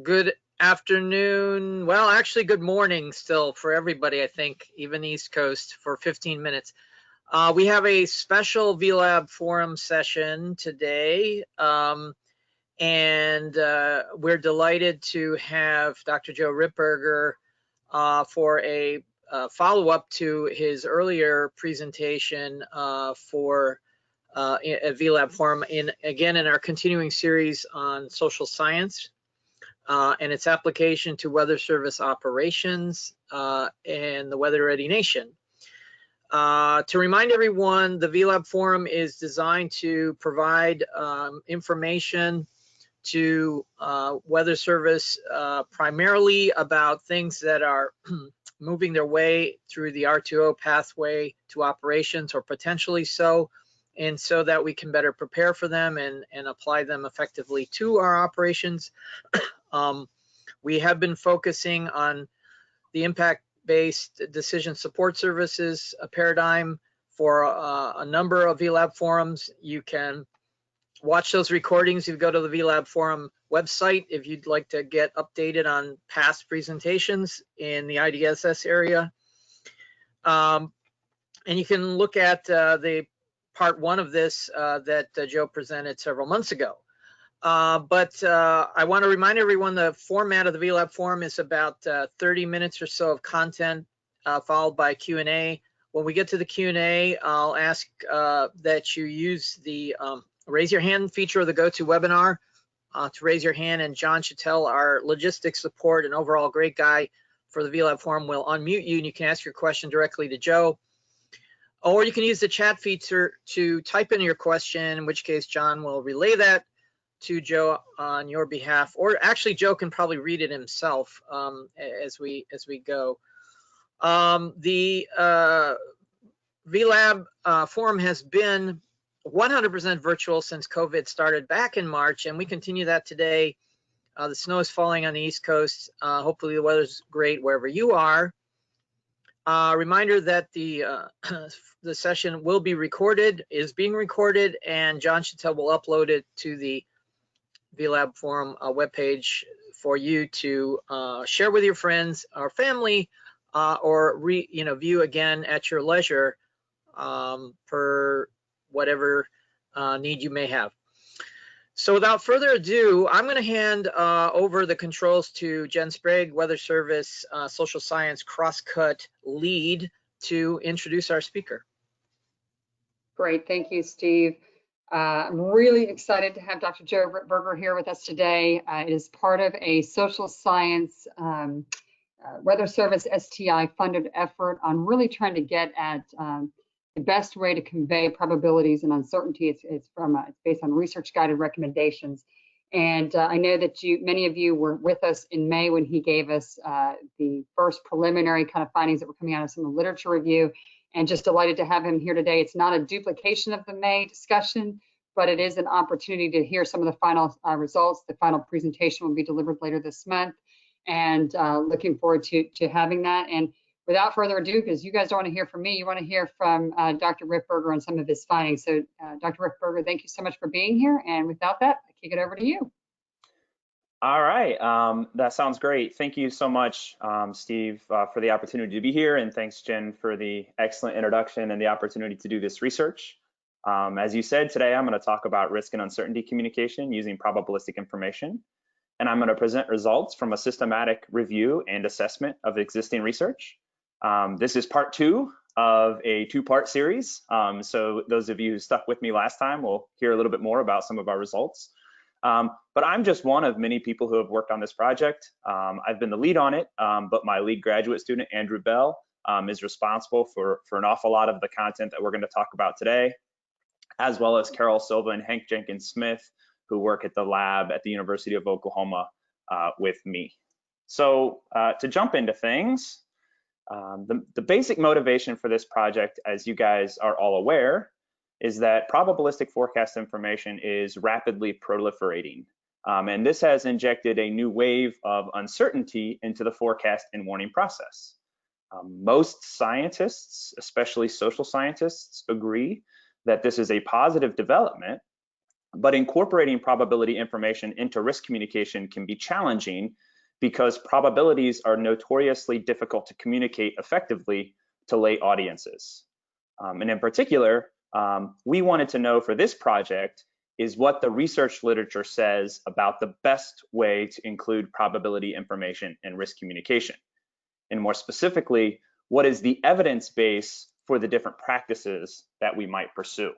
Good afternoon. Well, actually, good morning still for everybody, I think, even East Coast for 15 minutes. We have a special VLab forum session today, and we're delighted to have Dr. Joe Ripberger for a follow-up to his earlier presentation for a VLab forum, again in our continuing series on social science and its application to weather service operations and the Weather Ready Nation. To remind everyone, the VLab forum is designed to provide information to weather service primarily about things that are moving their way through the R2O pathway to operations, or potentially so, and so that we can better prepare for them and apply them effectively to our operations. We have been focusing on the impact-based decision support services paradigm for a number of VLab forums. You can watch those recordings if you go to the VLab forum website if you'd like to get updated on past presentations in the IDSS area. And you can look at the part one of this that Joe presented several months ago. But I want to remind everyone the format of the VLab forum is about 30 minutes or so of content followed by Q&A. When we get to the Q&A, I'll ask that you use the raise your hand feature of the GoToWebinar to raise your hand, and John Chattel, our logistics support and overall great guy for the VLab forum, will unmute you and you can ask your question directly to Joe. Or you can use the chat feature to type in your question, in which case John will relay that to Joe on your behalf, or actually Joe can probably read it himself as we go. The VLab forum has been 100% virtual since COVID started back in March, and we continue that today. The snow is falling on the East Coast. Hopefully the weather's great wherever you are. Reminder that the session will be recorded, is being recorded, and John Chattel will upload it to the VLab forum webpage for you to share with your friends or family, or view again at your leisure per whatever need you may have. So without further ado, I'm going to hand over the controls to Jen Sprague, Weather Service Social Science Crosscut Lead, to introduce our speaker. Great, thank you, Steve. I'm really excited to have Dr. Joe Ripberger here with us today. It is part of a social science weather service STI funded effort on really trying to get at the best way to convey probabilities and uncertainty. It's based on research guided recommendations. And I know that many of you were with us in May when he gave us the first preliminary kind of findings that were coming out of some of the literature review, and just delighted to have him here today. It's not a duplication of the May discussion, but it is an opportunity to hear some of the final results. The final presentation will be delivered later this month, and looking forward to having that. And without further ado, because you guys don't want to hear from me, you want to hear from Dr. Ripberger on some of his findings. So Dr. Ripberger, thank you so much for being here. And without that, I kick it over to you. All right, that sounds great. Thank you so much, Steve, for the opportunity to be here, and thanks, Jen, for the excellent introduction and the opportunity to do this research. As you said, today I'm going to talk about risk and uncertainty communication using probabilistic information, and I'm going to present results from a systematic review and assessment of existing research. This is part two of a two-part series, so those of you who stuck with me last time will hear a little bit more about some of our results. But I'm just one of many people who have worked on this project. I've been the lead on it, but my lead graduate student, Andrew Bell, is responsible for an awful lot of the content that we're going to talk about today, as well as Carol Silva and Hank Jenkins Smith, who work at the lab at the University of Oklahoma with me. So to jump into things, the basic motivation for this project, as you guys are all aware, is that probabilistic forecast information is rapidly proliferating. And this has injected a new wave of uncertainty into the forecast and warning process. Most scientists, especially social scientists, agree that this is a positive development, But incorporating probability information into risk communication can be challenging because probabilities are notoriously difficult to communicate effectively to lay audiences. And in particular, we wanted to know for this project is what the research literature says about the best way to include probability information in risk communication. And more specifically, what is the evidence base for the different practices that we might pursue?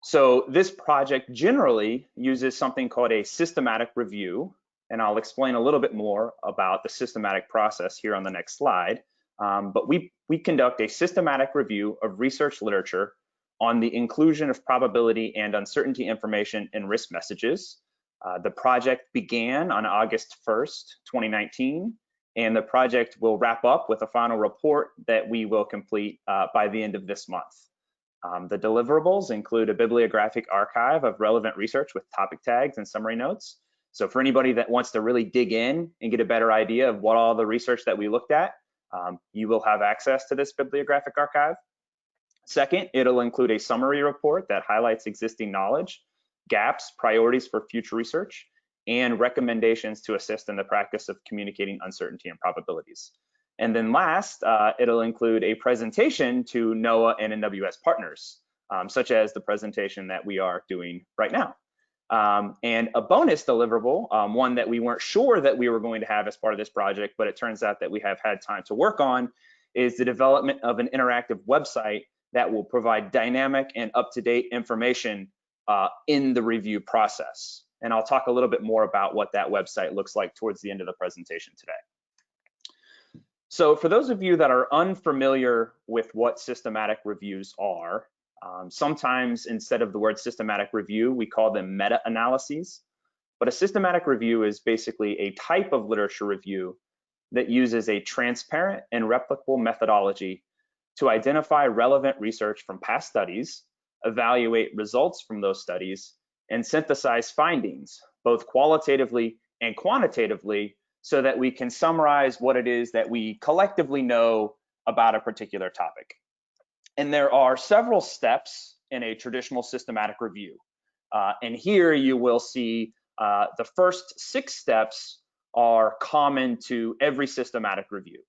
So this project generally uses something called a systematic review, and I'll explain a little bit more about the systematic process here on the next slide. But we conduct a systematic review of research literature on the inclusion of probability and uncertainty information in risk messages. The project began on August 1st, 2019, and the project will wrap up with a final report that we will complete by the end of this month. The deliverables include a bibliographic archive of relevant research with topic tags and summary notes. So for anybody that wants to really dig in and get a better idea of what all the research that we looked at, you will have access to this bibliographic archive. Second, it'll include a summary report that highlights existing knowledge, gaps, priorities for future research, and recommendations to assist in the practice of communicating uncertainty and probabilities. And then last, it'll include a presentation to NOAA and NWS partners, such as the presentation that we are doing right now. And a bonus deliverable, one that we weren't sure that we were going to have as part of this project, but it turns out that we have had time to work on, is the development of an interactive website that will provide dynamic and up-to-date information in the review process. And I'll talk a little bit more about what that website looks like towards the end of the presentation today. So for those of you that are unfamiliar with what systematic reviews are, sometimes instead of the word systematic review, we call them meta-analyses. But a systematic review is basically a type of literature review that uses a transparent and replicable methodology to identify relevant research from past studies, evaluate results from those studies, and synthesize findings, both qualitatively and quantitatively, so that we can summarize what it is that we collectively know about a particular topic. And there are several steps in a traditional systematic review. And here you will see the first 6 steps are common to every systematic review.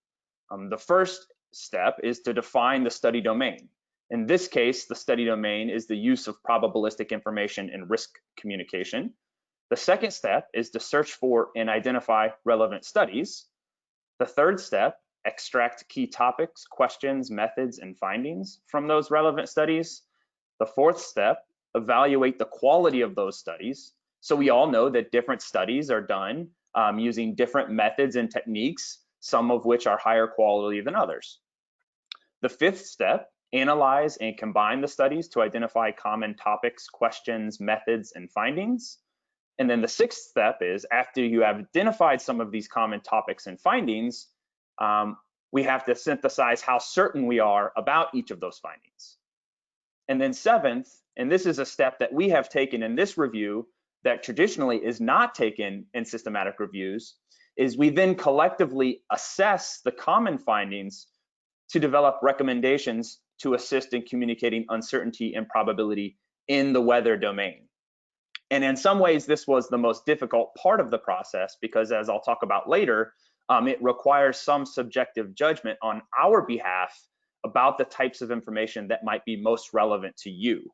The first step is to define the study domain. In this case, the study domain is the use of probabilistic information in risk communication. The second step is to search for and identify relevant studies. The third step, extract key topics, questions, methods, and findings from those relevant studies. The fourth step, evaluate the quality of those studies. So we all know that different studies are done using different methods and techniques, some of which are higher quality than others. The fifth step, analyze and combine the studies to identify common topics, questions, methods, and findings. And then the sixth step is, after you have identified some of these common topics and findings, we have to synthesize how certain we are about each of those findings. And then seventh, and this is a step that we have taken in this review that traditionally is not taken in systematic reviews, is we then collectively assess the common findings to develop recommendations to assist in communicating uncertainty and probability in the weather domain. And in some ways, this was the most difficult part of the process because, as I'll talk about later, it requires some subjective judgment on our behalf about the types of information that might be most relevant to you.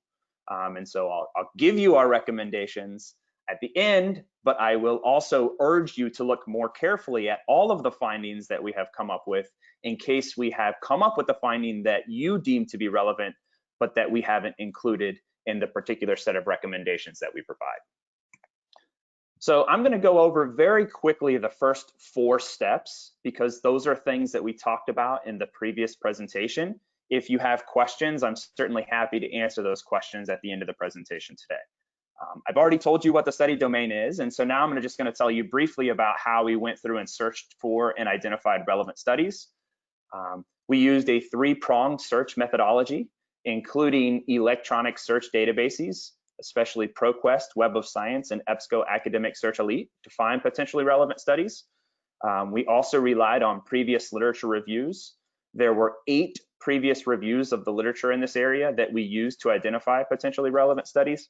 And so I'll give you our recommendations at the end, but I will also urge you to look more carefully at all of the findings that we have come up with in case we have come up with a finding that you deem to be relevant, but that we haven't included in the particular set of recommendations that we provide. So I'm going to go over very quickly the first 4 steps because those are things that we talked about in the previous presentation. If you have questions, I'm certainly happy to answer those questions at the end of the presentation today. I've already told you what the study domain is, and so now I'm just going to tell you briefly about how we went through and searched for and identified relevant studies. We used a 3-pronged search methodology, including electronic search databases, especially ProQuest, Web of Science, and EBSCO Academic Search Elite to find potentially relevant studies. We also relied on previous literature reviews. There were 8 previous reviews of the literature in this area that we used to identify potentially relevant studies.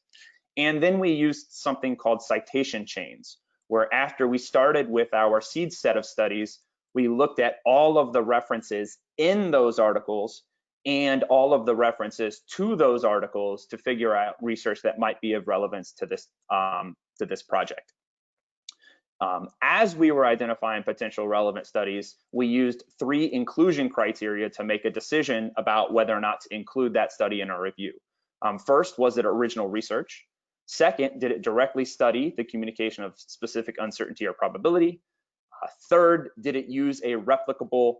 And then we used something called citation chains, where after we started with our seed set of studies, we looked at all of the references in those articles and all of the references to those articles to figure out research that might be of relevance to this project. As we were identifying potential relevant studies, we used 3 inclusion criteria to make a decision about whether or not to include that study in our review. First, was it original research? Second, did it directly study the communication of specific uncertainty or probability? Third, did it use a replicable,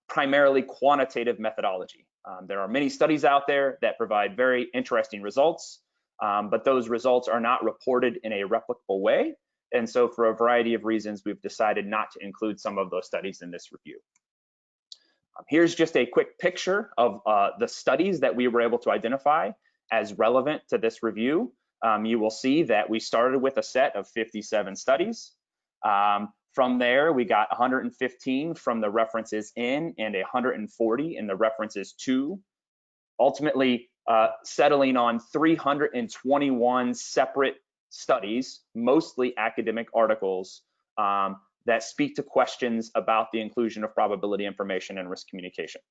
primarily quantitative methodology? There are many studies out there that provide very interesting results, but those results are not reported in a replicable way. And so for a variety of reasons, we've decided not to include some of those studies in this review. Here's just a quick picture of the studies that we were able to identify as relevant to this review. You will see that we started with a set of 57 studies. From there, we got 115 from the references in and 140 in the references to, ultimately settling on 321 separate studies, mostly academic articles, that speak to questions about the inclusion of probability information and risk communication.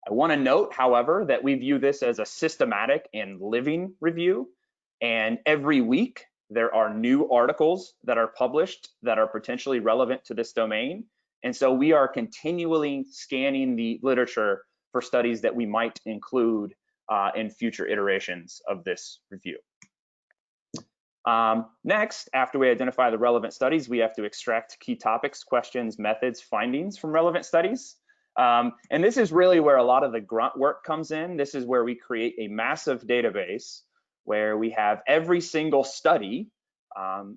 I want to note, however, that we view this as a systematic and living review, and every week there are new articles that are published that are potentially relevant to this domain. And so we are continually scanning the literature for studies that we might include in future iterations of this review. Next, after we identify the relevant studies, we have to extract key topics, questions, methods, findings from relevant studies. And this is really where a lot of the grunt work comes in. This is where we create a massive database where we have every single study,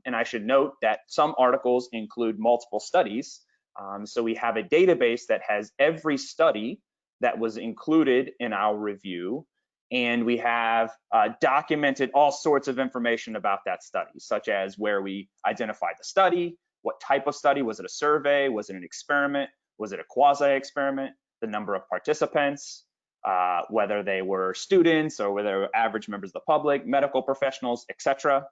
and I should note that some articles include multiple studies. So we have a database that has every study that was included in our review, and we have documented all sorts of information about that study, such as where we identified the study, what type of study, was it a survey, was it an experiment, was it a quasi-experiment, the number of participants, whether they were students or whether they were average members of the public, medical professionals, etc.,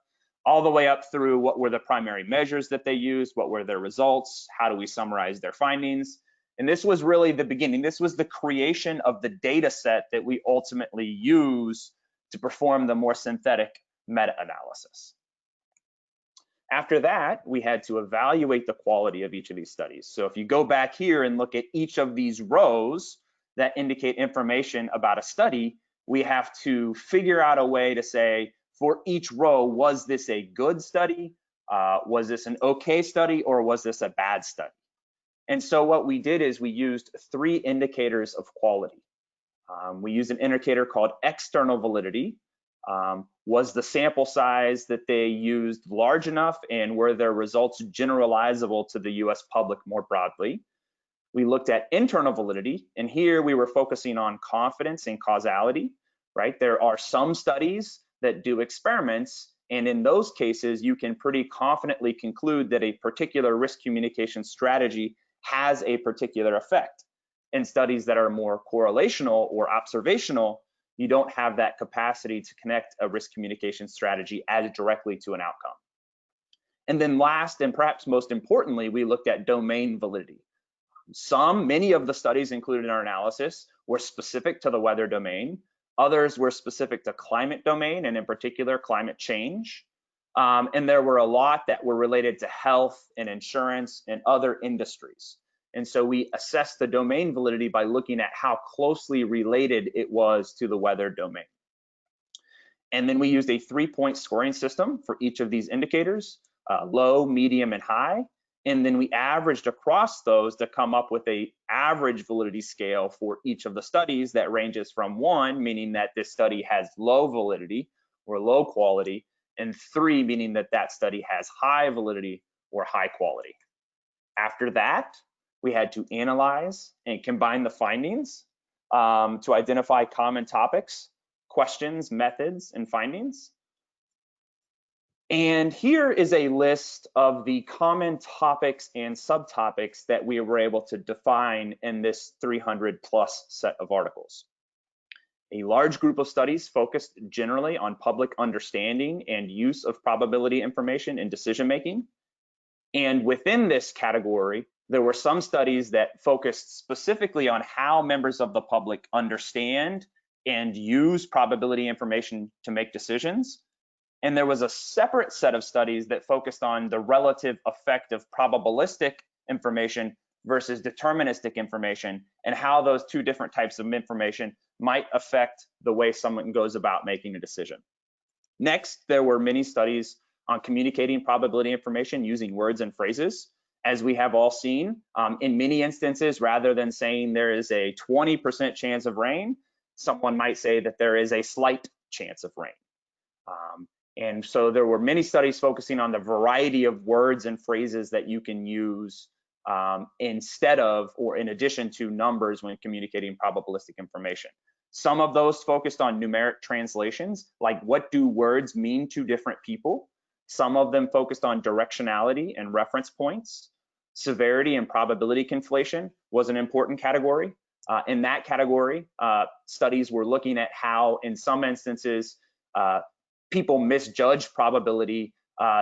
all the way up through what were the primary measures that they used, what were their results, how do we summarize their findings. And this was really the beginning. This was the creation of the data set that we ultimately use to perform the more synthetic meta-analysis. After that, we had to evaluate the quality of each of these studies. So if you go back here and look at each of these rows that indicate information about a study, we have to figure out a way to say, for each row, was this a good study? Was this an okay study? Or was this a bad study? And so what we did is we used 3 indicators of quality. We used an indicator called external validity. Was the sample size that they used large enough, and were their results generalizable to the US public more broadly? We looked at internal validity, and here we were focusing on confidence and causality, right? There are some studies that do experiments, and in those cases, you can pretty confidently conclude that a particular risk communication strategy has a particular effect. In studies that are more correlational or observational, you don't have that capacity to connect a risk communication strategy as directly to an outcome. And then last, and perhaps most importantly, we looked at domain validity. Many of the studies included in our analysis were specific to the weather domain. Others were specific to climate domain, and in particular, climate change. And there were a lot that were related to health and insurance and other industries. And so we assessed the domain validity by looking at how closely related it was to the weather domain. And then we used a 3-point scoring system for each of these indicators, low, medium, and high. And then we averaged across those to come up with an average validity scale for each of the studies that ranges from 1, meaning that this study has low validity or low quality, and 3, meaning that that study has high validity or high quality. After that, we had to analyze and combine the findings to identify common topics, questions, methods, and findings. And here is a list of the common topics and subtopics that we were able to define in this 300+ set of articles. A large group of studies focused generally on public understanding and use of probability information in decision making. And within this category, there were some studies that focused specifically on how members of the public understand and use probability information to make decisions. And there was a separate set of studies that focused on the relative effect of probabilistic information versus deterministic information, and how those two different types of information might affect the way someone goes about making a decision. Next, there were many studies on communicating probability information using words and phrases. As we have all seen, in many instances, rather than saying there is a 20% chance of rain, someone might say that there is a slight chance of rain. And so there were many studies focusing on the variety of words and phrases that you can use instead of or in addition to numbers when communicating probabilistic information. Some of those focused on numeric translations, like what do words mean to different people. Some of them focused on directionality and reference points. Severity and probability conflation was an important category. In that category, studies were looking at how, in some instances, people misjudge probability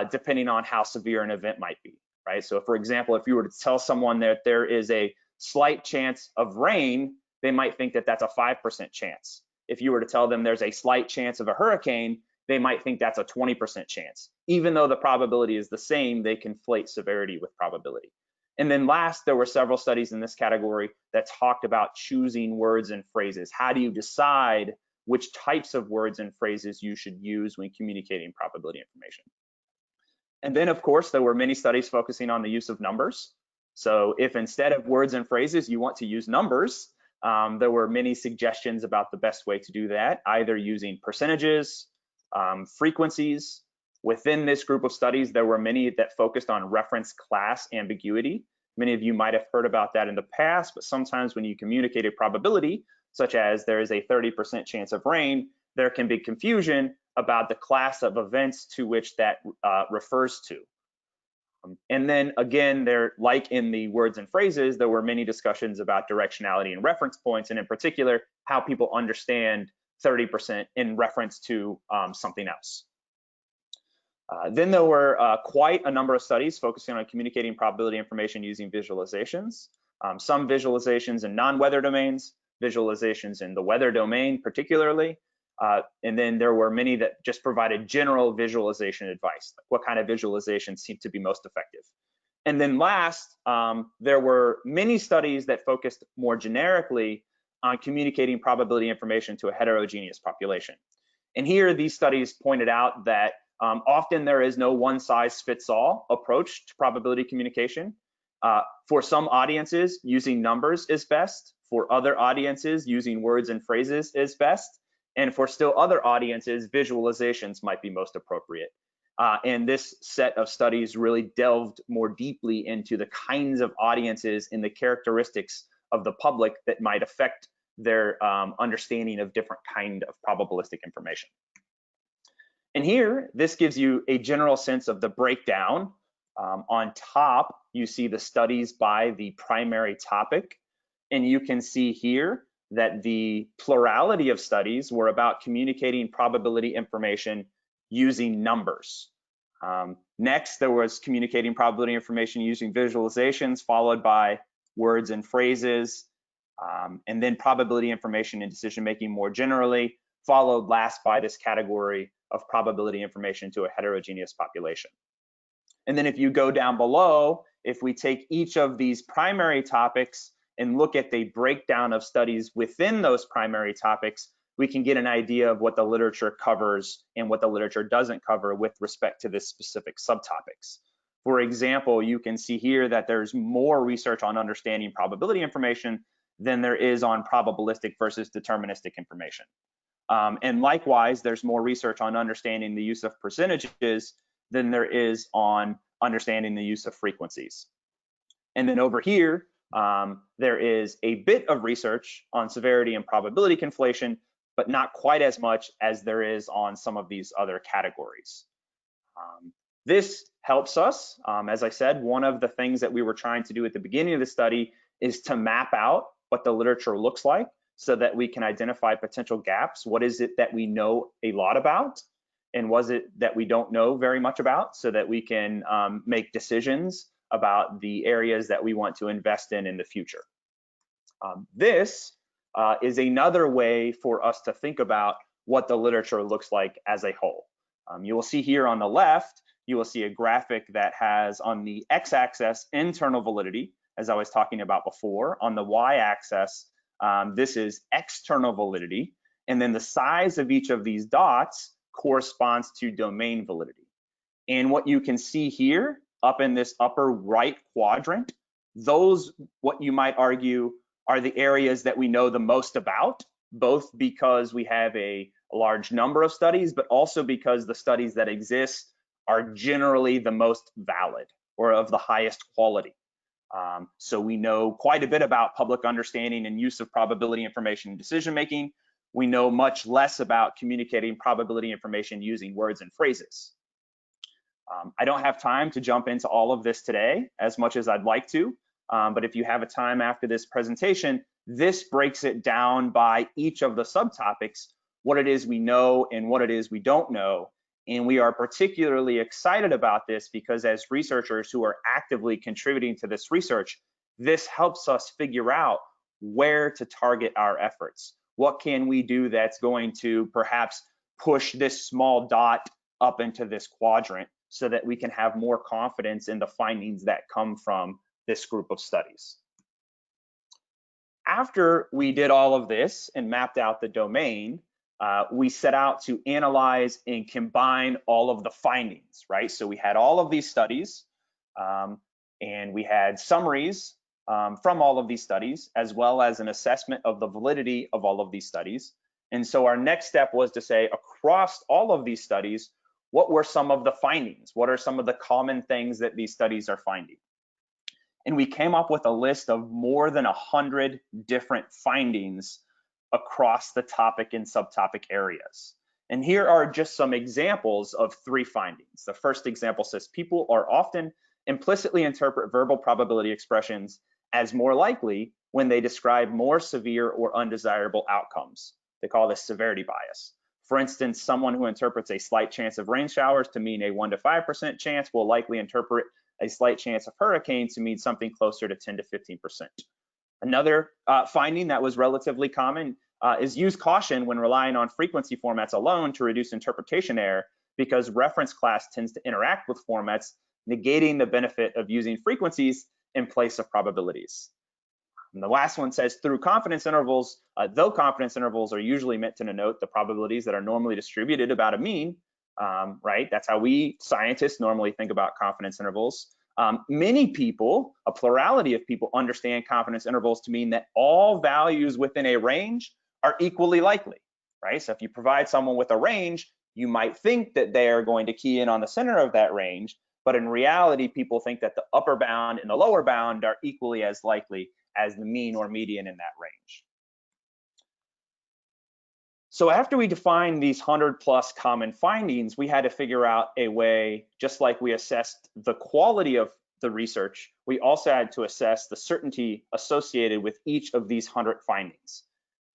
depending on how severe an event might be, right? So for example, if you were to tell someone that there is a slight chance of rain, they might think that that's a 5% chance. If you were to tell them there's a slight chance of a hurricane, they might think that's a 20% chance. Even though the probability is the same, they conflate severity with probability. And then last, there were several studies in this category that talked about choosing words and phrases. How do you decide which types of words and phrases you should use when communicating probability information? And then, of course, there were many studies focusing on the use of numbers. So if instead of words and phrases, you want to use numbers, there were many suggestions about the best way to do that, either using percentages, frequencies. Within this group of studies, there were many that focused on reference class ambiguity. Many of you might have heard about that in the past, but sometimes when you communicate a probability, such as there is a 30% chance of rain, there can be confusion about the class of events to which that refers to. And then again, there, like in the words and phrases, there were many discussions about directionality and reference points, and in particular, how people understand 30% in reference to something else. Then there were quite a number of studies focusing on communicating probability information using visualizations. Some visualizations in non-weather domains, visualizations in the weather domain particularly, and then there were many that just provided general visualization advice, like what kind of visualizations seem to be most effective. And then last, there were many studies that focused more generically on communicating probability information to a heterogeneous population. And here, these studies pointed out that often there is no one-size-fits-all approach to probability communication. For some audiences, using numbers is best. For other audiences, using words and phrases is best. And for still other audiences, visualizations might be most appropriate. And this set of studies really delved more deeply into the kinds of audiences and the characteristics of the public that might affect their understanding of different kind of probabilistic information. And here, this gives you a general sense of the breakdown. On top, you see the studies by the primary topic, and you can see here that the plurality of studies were about communicating probability information using numbers. Next, there was communicating probability information using visualizations, followed by words and phrases, and then probability information in decision-making more generally, followed last by this category of probability information to a heterogeneous population. And then if you go down below, if we take each of these primary topics and look at the breakdown of studies within those primary topics, we can get an idea of what the literature covers and what the literature doesn't cover with respect to this specific subtopics. For example, you can see here that there's more research on understanding probability information than there is on probabilistic versus deterministic information. And likewise, there's more research on understanding the use of percentages than there is on understanding the use of frequencies. And then over here, there is a bit of research on severity and probability conflation, but not quite as much as there is on some of these other categories. This helps us, as I said, one of the things that we were trying to do at the beginning of the study is to map out what the literature looks like so that we can identify potential gaps. What is it that we know a lot about? And was it that we don't know very much about, so that we can make decisions about the areas that we want to invest in the future. This is another way for us to think about what the literature looks like as a whole. You will see here on the left, you will see a graphic that has on the x-axis internal validity, as I was talking about before. On the y-axis, this is external validity, and then the size of each of these dots corresponds to domain validity. And what you can see here up in this upper right quadrant, those, what you might argue, are the areas that we know the most about, both because we have a large number of studies, but also because the studies that exist are generally the most valid or of the highest quality. So we know quite a bit about public understanding and use of probability information in decision making. We know much less about communicating probability information using words and phrases. I don't have time to jump into all of this today as much as I'd like to, but if you have a time after this presentation, this breaks it down by each of the subtopics, what it is we know and what it is we don't know. And we are particularly excited about this because as researchers who are actively contributing to this research, this helps us figure out where to target our efforts. What can we do that's going to perhaps push this small dot up into this quadrant so that we can have more confidence in the findings that come from this group of studies. After we did all of this and mapped out the domain, we set out to analyze and combine all of the findings, right? So we had all of these studies and we had summaries from all of these studies, as well as an assessment of the validity of all of these studies. And so our next step was to say, across all of these studies, what were some of the findings? What are some of the common things that these studies are finding? And we came up with a list of more than 100 different findings across the topic and subtopic areas. And here are just some examples of 3 findings. The first example says people are often implicitly interpret verbal probability expressions as more likely when they describe more severe or undesirable outcomes. They call this severity bias. For instance, someone who interprets a slight chance of rain showers to mean a 1 to 5% chance will likely interpret a slight chance of hurricanes to mean something closer to 10 to 15%. Another finding that was relatively common is use caution when relying on frequency formats alone to reduce interpretation error, because reference class tends to interact with formats, negating the benefit of using frequencies in place of probabilities. And the last one says through confidence intervals, though confidence intervals are usually meant to denote the probabilities that are normally distributed about a mean, right? That's how we scientists normally think about confidence intervals. Many people, a plurality of people, understand confidence intervals to mean that all values within a range are equally likely, right? So if you provide someone with a range, you might think that they are going to key in on the center of that range, but in reality, people think that the upper bound and the lower bound are equally as likely as the mean or median in that range. So after we defined these 100+ common findings, we had to figure out a way, just like we assessed the quality of the research, we also had to assess the certainty associated with each of these 100 findings.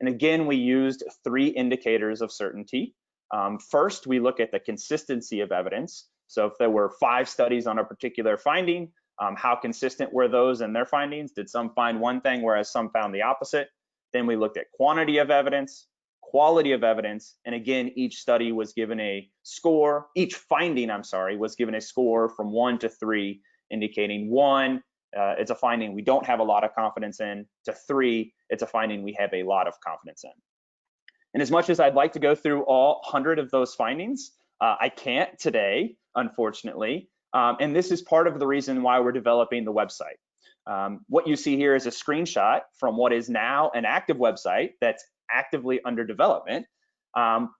And again, we used 3 indicators of certainty. First, we look at the consistency of evidence. So if there were 5 studies on a particular finding, how consistent were those in their findings? Did some find one thing, whereas some found the opposite? Then we looked at quantity of evidence, quality of evidence, and again, each study was given a score, each finding, I'm sorry, was given a score from 1 to 3, indicating 1, it's a finding we don't have a lot of confidence in, to 3, it's a finding we have a lot of confidence in. And as much as I'd like to go through all 100 of those findings, I can't today, unfortunately, and this is part of the reason why we're developing the website. What you see here is a screenshot from what is now an active website that's actively under development,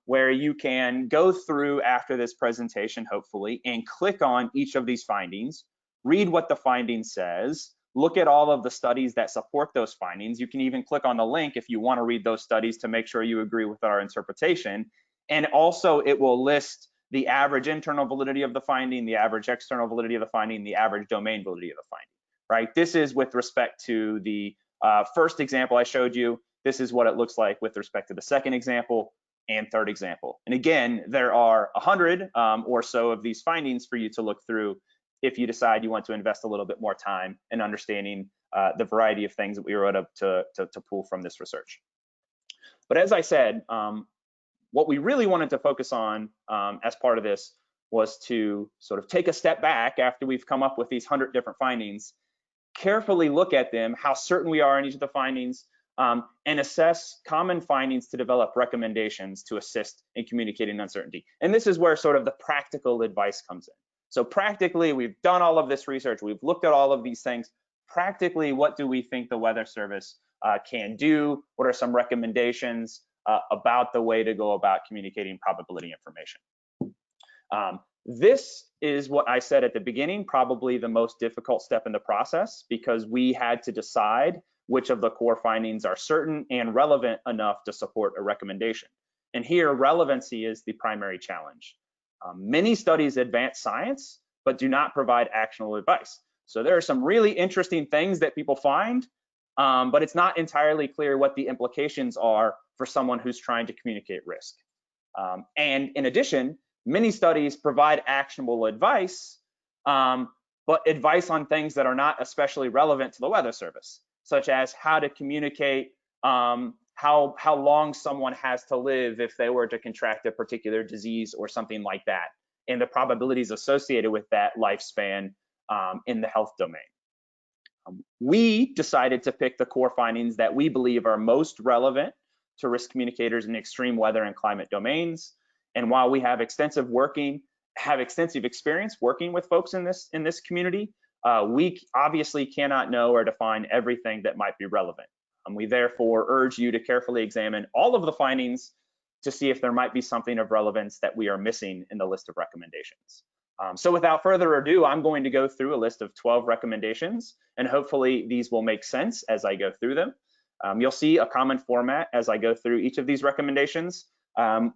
where you can go through after this presentation, hopefully, and click on each of these findings, read what the finding says, look at all of the studies that support those findings. You can even click on the link if you want to read those studies to make sure you agree with our interpretation. And also it will list the average internal validity of the finding, the average external validity of the finding, the average domain validity of the finding, right? This is with respect to the first example I showed you. This is what it looks like with respect to the second example and third example. And again, there are 100 or so of these findings for you to look through if you decide you want to invest a little bit more time in understanding the variety of things that we were able to pull from this research. But as I said, what we really wanted to focus on as part of this was to sort of take a step back after we've come up with these 100 different findings, carefully look at them, how certain we are in each of the findings, and assess common findings to develop recommendations to assist in communicating uncertainty. And this is where sort of the practical advice comes in. So practically, we've done all of this research, we've looked at all of these things. Practically, what do we think the Weather Service can do? What are some recommendations about the way to go about communicating probability information? This is what I said at the beginning, probably the most difficult step in the process, because we had to decide which of the core findings are certain and relevant enough to support a recommendation. And here, relevancy is the primary challenge. Many studies advance science, but do not provide actionable advice. So there are some really interesting things that people find, but it's not entirely clear what the implications are for someone who's trying to communicate risk. And in addition, many studies provide actionable advice, but advice on things that are not especially relevant to the Weather Service, such as how to communicate how long someone has to live if they were to contract a particular disease or something like that, and the probabilities associated with that lifespan in the health domain. We decided to pick the core findings that we believe are most relevant to risk communicators in extreme weather and climate domains. And while we have extensive experience working with folks in this community, we obviously cannot know or define everything that might be relevant. We therefore urge you to carefully examine all of the findings to see if there might be something of relevance that we are missing in the list of recommendations. So without further ado, I'm going to go through a list of 12 recommendations, and hopefully these will make sense as I go through them. You'll see a common format as I go through each of these recommendations.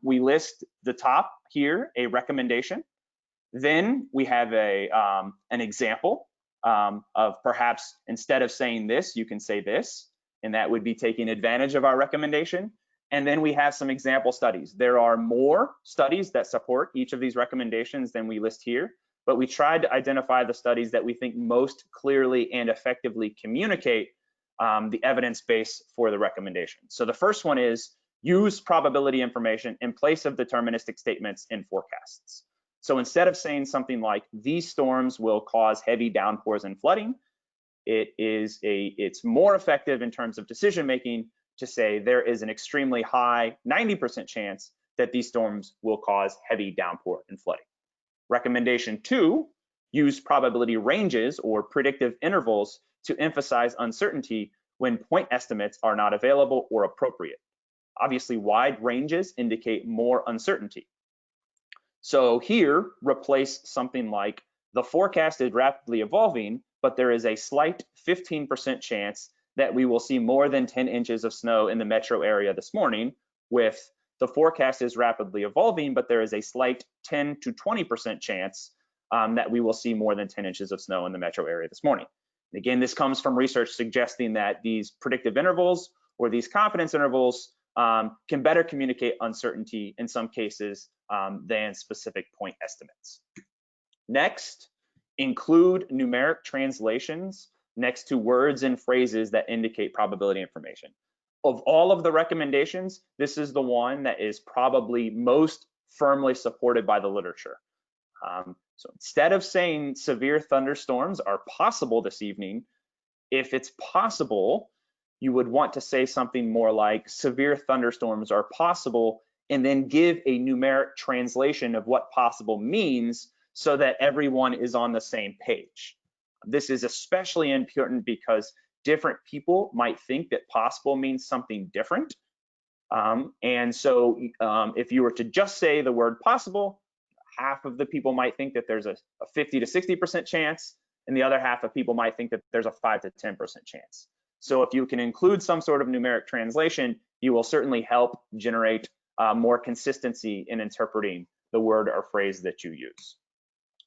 We list the top here, a recommendation. Then we have an example of perhaps instead of saying this, you can say this, and that would be taking advantage of our recommendation. And then we have some example studies. There are more studies that support each of these recommendations than we list here, but we tried to identify the studies that we think most clearly and effectively communicate the evidence base for the recommendation. So the first one is use probability information in place of deterministic statements in forecasts. So instead of saying something like these storms will cause heavy downpours and flooding, it's more effective in terms of decision making to say there is an extremely high 90% chance that these storms will cause heavy downpour and flooding. Recommendation 2, use probability ranges or predictive intervals to emphasize uncertainty when point estimates are not available or appropriate. Obviously, wide ranges indicate more uncertainty. So here, replace something like the forecast is rapidly evolving, but there is a slight 15% chance that we will see more than 10 inches of snow in the metro area this morning, with the forecast is rapidly evolving, but there is a slight 10 to 20% chance that we will see more than 10 inches of snow in the metro area this morning. And again, this comes from research suggesting that these predictive intervals or these confidence intervals can better communicate uncertainty in some cases than specific point estimates. Next, include numeric translations next to words and phrases that indicate probability information. Of all of the recommendations, this is the one that is probably most firmly supported by the literature. So instead of saying severe thunderstorms are possible this evening, if it's possible, you would want to say something more like severe thunderstorms are possible, and then give a numeric translation of what possible means so that everyone is on the same page. This is especially important because different people might think that possible means something different. And so if you were to just say the word possible, half of the people might think that there's a 50 to 60% chance, and the other half of people might think that there's a 5 to 10% chance. So if you can include some sort of numeric translation, you will certainly help generate more consistency in interpreting the word or phrase that you use.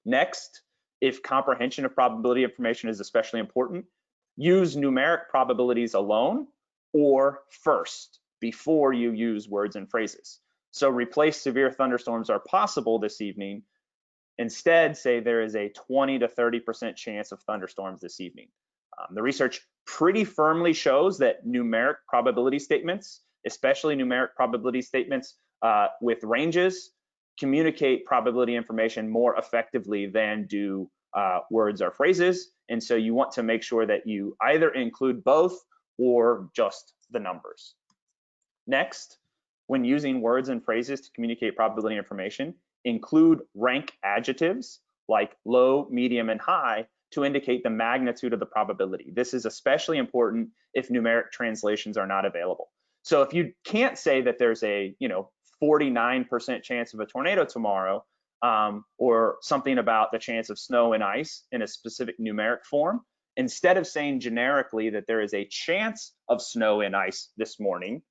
Next, if comprehension of probability information is especially important, use numeric probabilities alone or first before you use words and phrases. So replace severe thunderstorms are possible this evening. Instead, say there is a 20 to 30% chance of thunderstorms this evening. The research pretty firmly shows that numeric probability statements, especially numeric probability statements with ranges, communicate probability information more effectively than do words or phrases. And so you want to make sure that you either include both or just the numbers. Next, when using words and phrases to communicate probability information, include rank adjectives like low, medium, and high to indicate the magnitude of the probability. This is especially important if numeric translations are not available. So if you can't say that there's a 49% chance of a tornado tomorrow, or something about the chance of snow and ice in a specific numeric form, instead of saying generically that there is a chance of snow and ice this morning,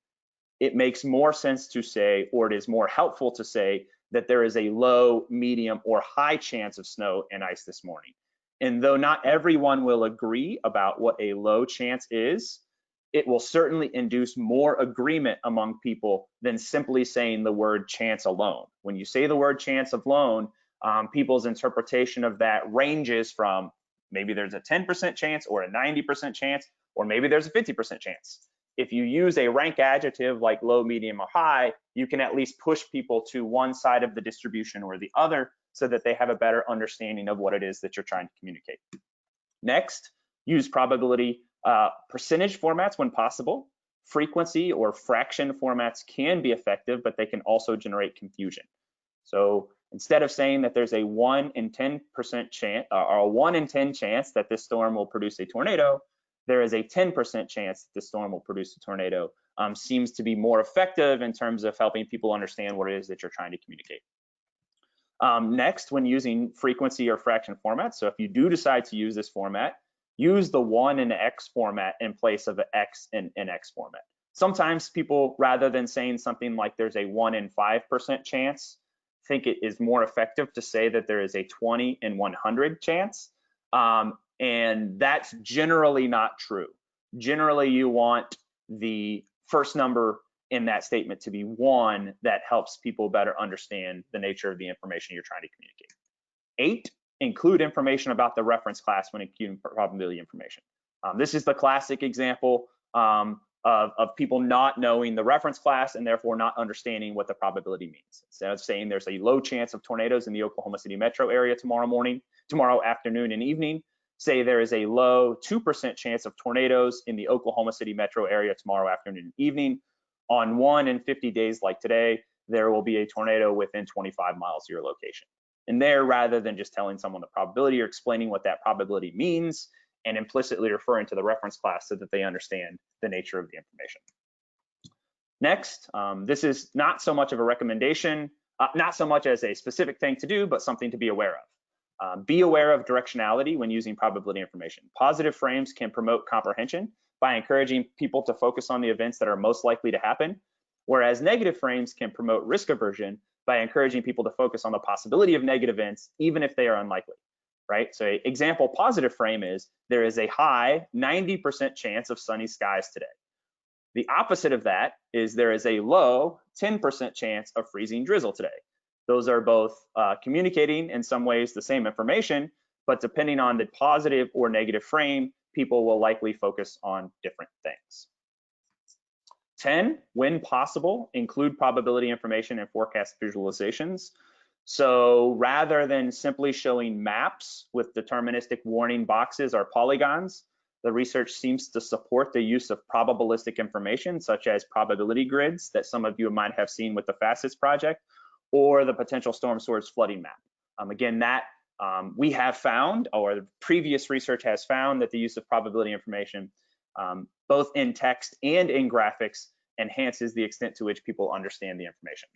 it makes more sense to say, or it is more helpful to say, that there is a low, medium, or high chance of snow and ice this morning. And though not everyone will agree about what a low chance is, it will certainly induce more agreement among people than simply saying the word chance alone. When you say the word chance alone, people's interpretation of that ranges from maybe there's a 10% chance or a 90% chance, or maybe there's a 50% chance. If you use a rank adjective like low, medium, or high, you can at least push people to one side of the distribution or the other so that they have a better understanding of what it is that you're trying to communicate. Next, use probability percentage formats when possible. Frequency or fraction formats can be effective, but they can also generate confusion. So instead of saying that there's a 1 in 10% chance or a 1 in 10 chance that this storm will produce a tornado, there is a 10% chance that the storm will produce a tornado, seems to be more effective in terms of helping people understand what it is that you're trying to communicate. Next, when using frequency or fraction formats, so if you do decide to use this format, use the 1 in X format in place of the X in X format. Sometimes people, rather than saying something like there's a 1 in 5% chance, think it is more effective to say that there is a 20 in 100 chance. And that's generally not true. Generally, you want the first number in that statement to be 1 that helps people better understand the nature of the information you're trying to communicate. 8, include information about the reference class when including probability information. This is the classic example of people not knowing the reference class and therefore not understanding what the probability means. Instead of saying there's a low chance of tornadoes in the Oklahoma City metro area tomorrow afternoon and evening, say there is a low 2% chance of tornadoes in the Oklahoma City metro area tomorrow afternoon and evening. On 1 in 50 days like today, there will be a tornado within 25 miles of your location. And there, rather than just telling someone the probability or explaining what that probability means and implicitly referring to the reference class so that they understand the nature of the information. Next, this is not so much of a recommendation, not so much as a specific thing to do, but something to be aware of. Be aware of directionality when using probability information. Positive frames can promote comprehension by encouraging people to focus on the events that are most likely to happen, whereas negative frames can promote risk aversion by encouraging people to focus on the possibility of negative events, even if they are unlikely, right? So example positive frame is there is a high 90% chance of sunny skies today. The opposite of that is there is a low 10% chance of freezing drizzle today. Those are both communicating in some ways the same information, but depending on the positive or negative frame, people will likely focus on different things. 10, when possible, include probability information and forecast visualizations. So rather than simply showing maps with deterministic warning boxes or polygons, the research seems to support the use of probabilistic information, such as probability grids that some of you might have seen with the FACETS project, or the potential storm source flooding map. Again, that we have found, or the previous research has found, that the use of probability information, both in text and in graphics, enhances the extent to which people understand the information.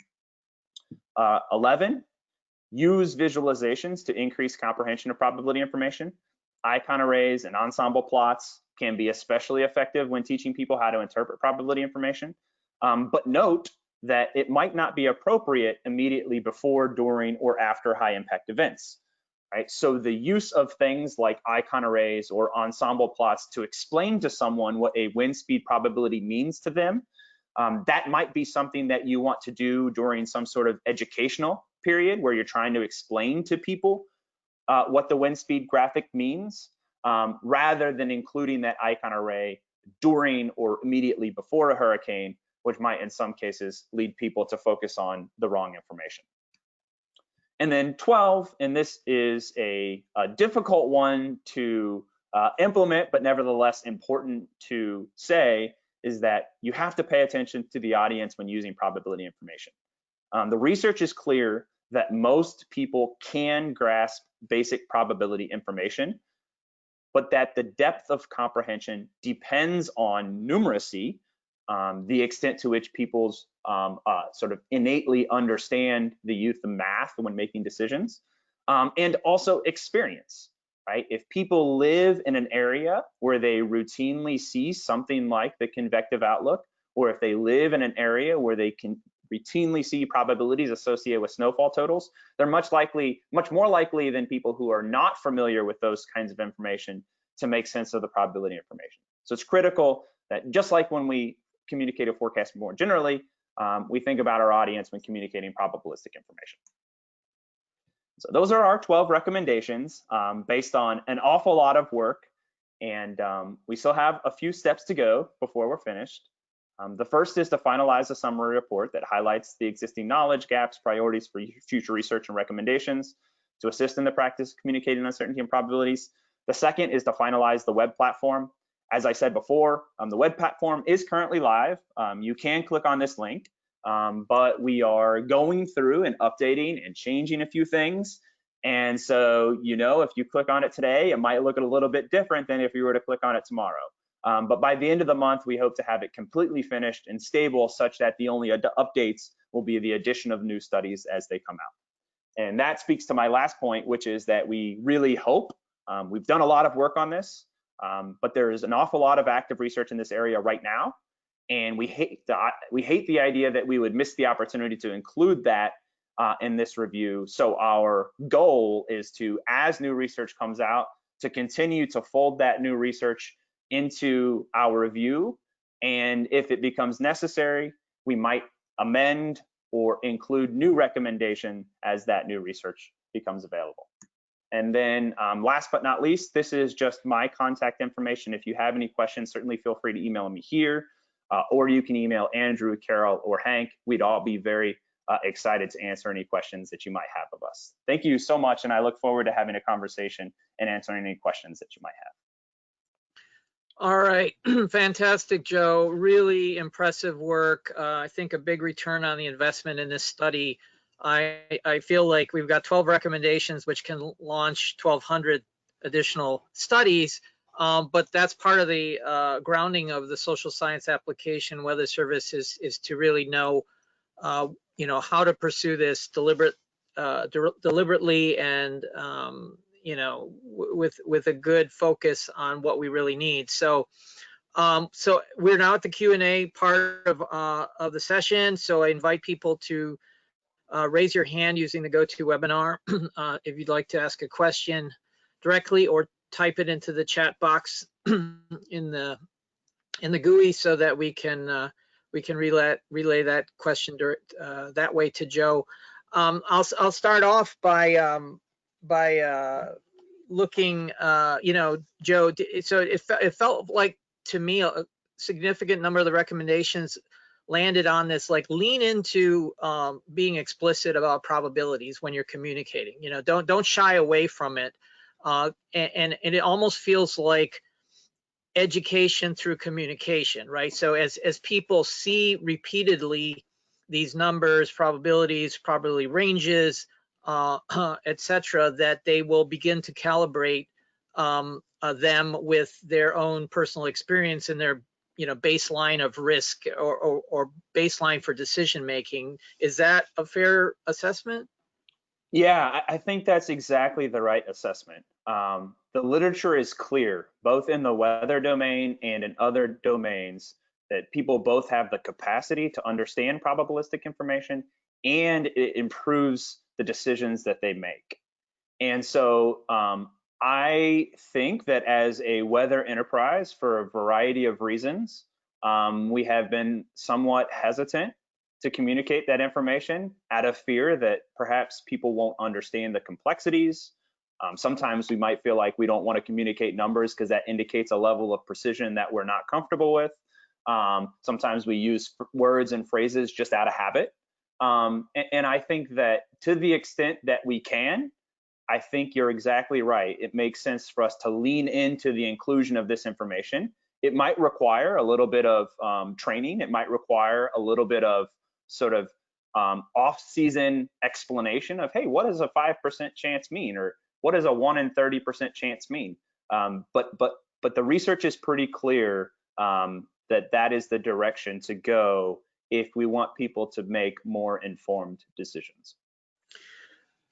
11, use visualizations to increase comprehension of probability information. Icon arrays and ensemble plots can be especially effective when teaching people how to interpret probability information. But note that it might not be appropriate immediately before, during, or after high impact events, right? So the use of things like icon arrays or ensemble plots to explain to someone what a wind speed probability means to them, that might be something that you want to do during some sort of educational period where you're trying to explain to people what the wind speed graphic means, rather than including that icon array during or immediately before a hurricane, which might in some cases lead people to focus on the wrong information. And then 12, and this is a difficult one to implement, but nevertheless important to say, is that you have to pay attention to the audience when using probability information. The research is clear that most people can grasp basic probability information, but that the depth of comprehension depends on numeracy, the extent to which people's sort of innately understand the use of math when making decisions, and also experience, right? If people live in an area where they routinely see something like the convective outlook, or if they live in an area where they can routinely see probabilities associated with snowfall totals, they're much more likely than people who are not familiar with those kinds of information to make sense of the probability information. So it's critical that just like when we communicate a forecast more generally, we think about our audience when communicating probabilistic information. So those are our 12 recommendations based on an awful lot of work, and we still have a few steps to go before we're finished. The first is to finalize a summary report that highlights the existing knowledge gaps, priorities for future research and recommendations to assist in the practice of communicating uncertainty and probabilities. The second is to finalize the web platform. As I said before, the web platform is currently live. You can click on this link, but we are going through and updating and changing a few things. And so, if you click on it today, it might look a little bit different than if you were to click on it tomorrow. But by the end of the month, we hope to have it completely finished and stable such that the only updates will be the addition of new studies as they come out. And that speaks to my last point, which is that we really hope, we've done a lot of work on this, but there is an awful lot of active research in this area right now. And we hate the idea that we would miss the opportunity to include that in this review. So our goal is to, as new research comes out, to continue to fold that new research into our review, and if it becomes necessary, we might amend or include new recommendation as that new research becomes available. And then last but not least, this is just my contact information. If you have any questions, certainly feel free to email me here, or you can email Andrew, Carol, or Hank. We'd all be very excited to answer any questions that you might have of us. Thank you so much, and I look forward to having a conversation and answering any questions that you might have. All right, fantastic, Joe. Really impressive work. I think a big return on the investment in this study. I feel like we've got 12 recommendations, which can launch 1,200 additional studies, but that's part of the grounding of the social science application weather service is to really know, how to pursue this deliberately and with a good focus on what we really need. So we're now at the Q&A part of the session. So I invite people to raise your hand using the GoToWebinar if you'd like to ask a question directly, or type it into the chat box in the GUI so that we can relay that question that way to Joe. I'll start off by looking, Joe, so it felt like to me a significant number of the recommendations landed on this, like, lean into being explicit about probabilities when you're communicating. Don't shy away from it, and it almost feels like education through communication, right? So as people see repeatedly these numbers, probabilities, probability ranges, etc., that they will begin to calibrate them with their own personal experience and their baseline of risk or baseline for decision making. Is that a fair assessment? Yeah, I think that's exactly the right assessment. The literature is clear, both in the weather domain and in other domains, people both have the capacity to understand probabilistic information, and it improves the decisions that they make. And so I think that as a weather enterprise, for a variety of reasons, we have been somewhat hesitant to communicate that information out of fear that perhaps people won't understand the complexities. Sometimes we might feel like we don't want to communicate numbers because that indicates a level of precision that we're not comfortable with. Sometimes we use words and phrases just out of habit. And I think that to the extent that we can, I think you're exactly right. It makes sense for us to lean into the inclusion of this information. It might require a little bit of training. It might require a little bit of sort of off-season explanation of, hey, what does a 5% chance mean? Or what does a 1 in 30% chance mean? But the research is pretty clear that is the direction to go if we want people to make more informed decisions.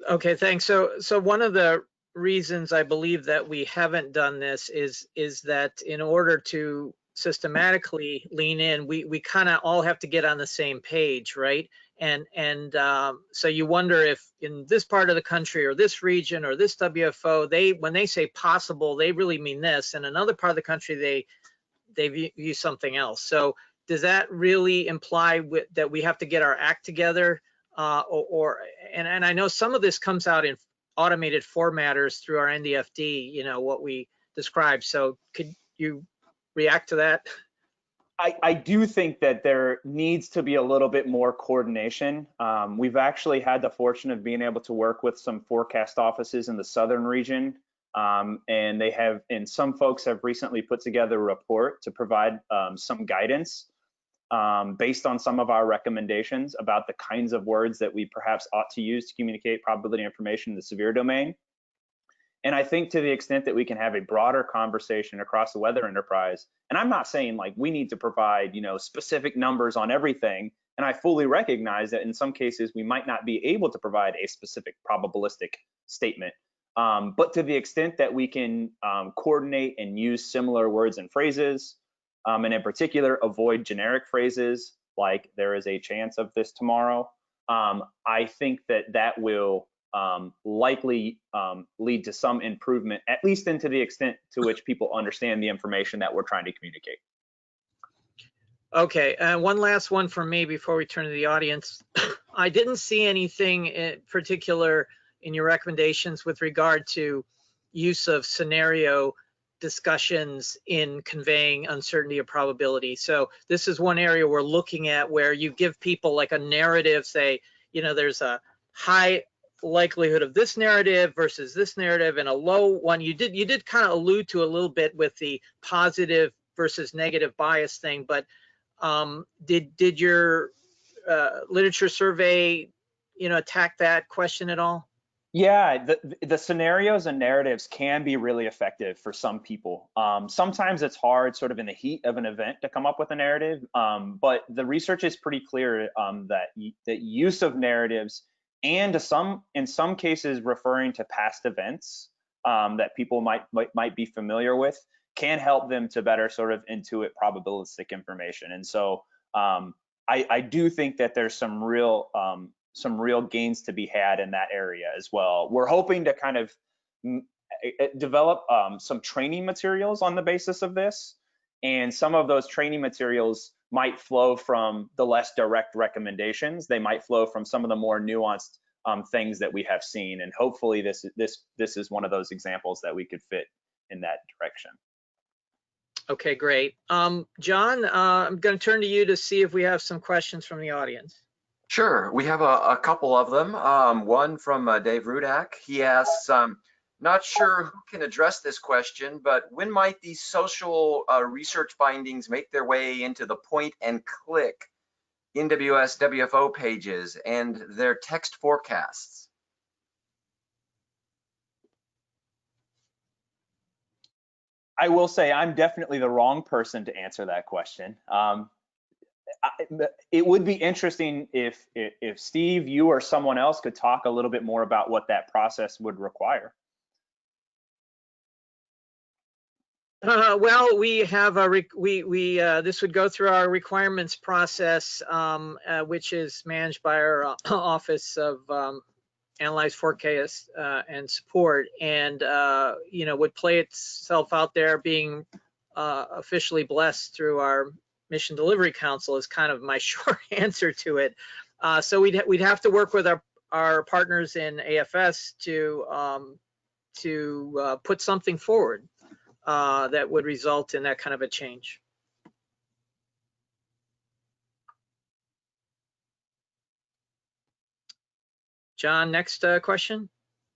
Okay, thanks. So one of the reasons I believe that we haven't done this is that in order to systematically lean in, we kind of all have to get on the same page, right? And so you wonder if in this part of the country or this region or this WFO, when they say possible, they really mean this, and another part of the country they view something else. So does that really imply that we have to get our act together? And I know some of this comes out in automated formatters through our NDFD, you know, what we described. So could you react to that? I do think that there needs to be a little bit more coordination. We've actually had the fortune of being able to work with some forecast offices in the southern region, and some folks have recently put together a report to provide some guidance based on some of our recommendations about the kinds of words that we perhaps ought to use to communicate probability information in the severe domain. And I think to the extent that we can have a broader conversation across the weather enterprise, and I'm not saying like we need to provide, you know, specific numbers on everything, and I fully recognize that in some cases we might not be able to provide a specific probabilistic statement, but to the extent that we can coordinate and use similar words and phrases, and in particular avoid generic phrases like there is a chance of this tomorrow, I think that will likely lead to some improvement, at least into the extent to which people understand the information that we're trying to communicate. Okay, one last one from me before we turn to the audience. I didn't see anything in particular in your recommendations with regard to use of scenario discussions in conveying uncertainty of probability. So this is one area we're looking at where you give people like a narrative, say, you know, there's a high likelihood of this narrative versus this narrative and a low one. You did kind of allude to a little bit with the positive versus negative bias thing, but did your literature survey, you know, attack that question at all? Yeah, the scenarios and narratives can be really effective for some people. Sometimes it's hard sort of in the heat of an event to come up with a narrative, but the research is pretty clear that use of narratives, and in some cases referring to past events that people might be familiar with, can help them to better sort of intuit probabilistic information. And so I do think that there's some real gains to be had in that area as well. We're hoping to kind of develop some training materials on the basis of this, and some of those training materials might flow from the less direct recommendations. They might flow from some of the more nuanced things that we have seen, and hopefully this is one of those examples that we could fit in that direction. Okay, great. John, I'm going to turn to you to see if we have some questions from the audience. Sure, we have a couple of them. One from Dave Rudak. He asks, not sure who can address this question, but when might these social research findings make their way into the point and click NWS WFO pages and their text forecasts? I will say I'm definitely the wrong person to answer that question. It would be interesting if Steve, you or someone else could talk a little bit more about what that process would require. Well, we have a this would go through our requirements process, which is managed by our Office of Analyze, Forecast, and Support, and would play itself out there, being officially blessed through our Mission Delivery Council is kind of my short answer to it. So we'd have to work with our partners in AFS to put something forward that would result in that kind of a change. John, next question.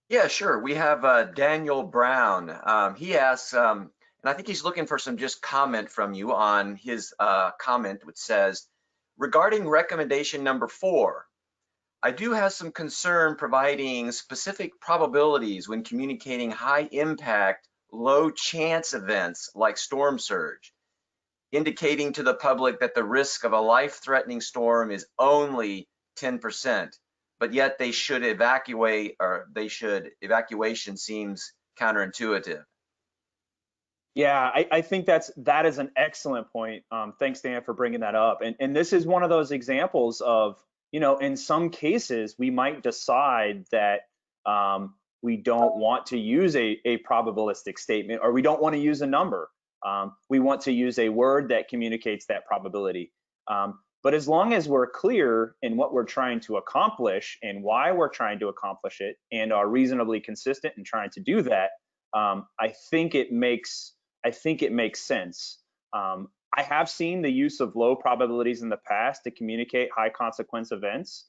Yeah, sure. We have Daniel Brown. He asks, and I think he's looking for some just comment from you on his comment, which says, regarding recommendation number 4, I do have some concern providing specific probabilities when communicating high impact, low chance events like storm surge, indicating to the public that the risk of a life-threatening storm is only 10%, but yet they should evacuate, or evacuation seems counterintuitive. Yeah, I think that is an excellent point. Thanks, Dan, for bringing that up. And this is one of those examples of, in some cases, we might decide that we don't want to use a probabilistic statement, or we don't want to use a number. We want to use a word that communicates that probability. But as long as we're clear in what we're trying to accomplish and why we're trying to accomplish it, and are reasonably consistent in trying to do that, I think it makes sense. I have seen the use of low probabilities in the past to communicate high consequence events,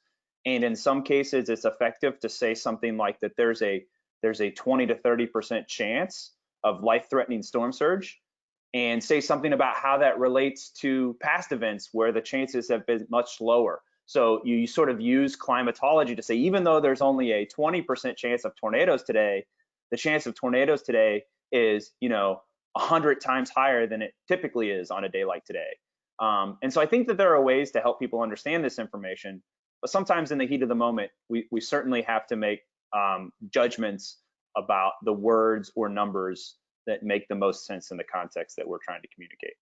and in some cases it's effective to say something like that there's a 20 to 30% chance of life-threatening storm surge, and say something about how that relates to past events where the chances have been much lower. So you sort of use climatology to say, even though there's only a 20% chance of tornadoes today, the chance of tornadoes today is 100 times higher than it typically is on a day like today. And so I think that there are ways to help people understand this information, but sometimes in the heat of the moment, we certainly have to make judgments about the words or numbers that make the most sense in the context that we're trying to communicate.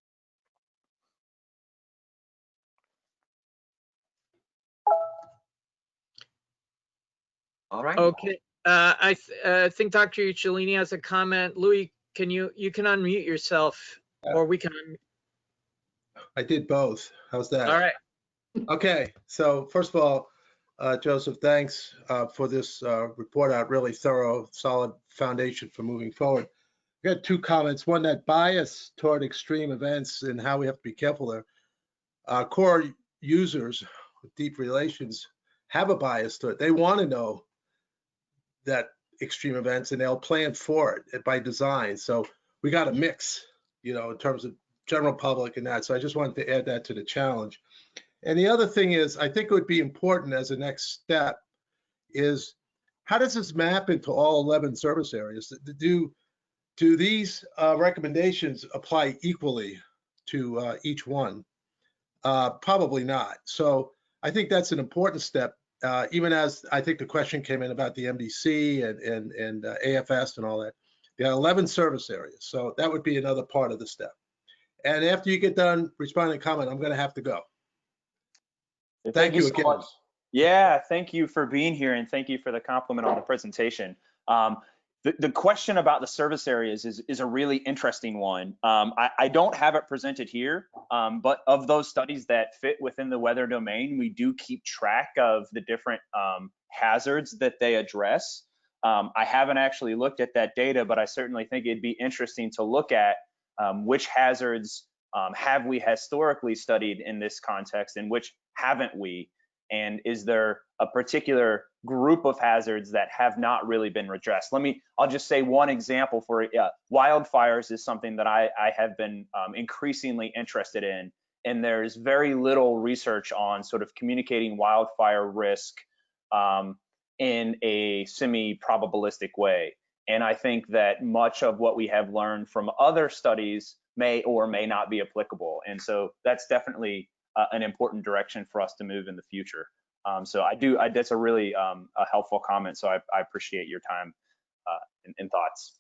All right. Okay. I think Dr. Uccellini has a comment. Louis, you can unmute yourself, or we can. I did both. How's that? All right. Okay. So first of all, Joseph, thanks for this report out. Really thorough, solid foundation for moving forward. I got 2 comments. One, that bias toward extreme events and how we have to be careful there. Core users with deep relations have a bias to it. They want to know that extreme events, and they'll plan for it by design. So we got a mix, in terms of general public and that. So I just wanted to add that to the challenge. And the other thing is, I think it would be important as a next step is, how does this map into all 11 service areas? Do these recommendations apply equally to each one? Probably not. So I think that's an important step, even as I think the question came in about the MDC and AFS and all that. There are 11 service areas. So that would be another part of the step. And after you get done responding to comment, I'm going to have to go. Thank you again. So much. Yeah, thank you for being here, and thank you for the compliment on the presentation. The question about the service areas is a really interesting one. I don't have it presented here, but of those studies that fit within the weather domain, we do keep track of the different hazards that they address. I haven't actually looked at that data, but I certainly think it'd be interesting to look at which hazards have we historically studied in this context and which haven't we? And is there a particular group of hazards that have not really been addressed? I'll just say one example for it. Wildfires is something that I have been increasingly interested in, and there's very little research on sort of communicating wildfire risk in a semi-probabilistic way. And I think that much of what we have learned from other studies may or may not be applicable. And so that's definitely an important direction for us to move in the future. So that's a really a helpful comment. So I appreciate your time and thoughts.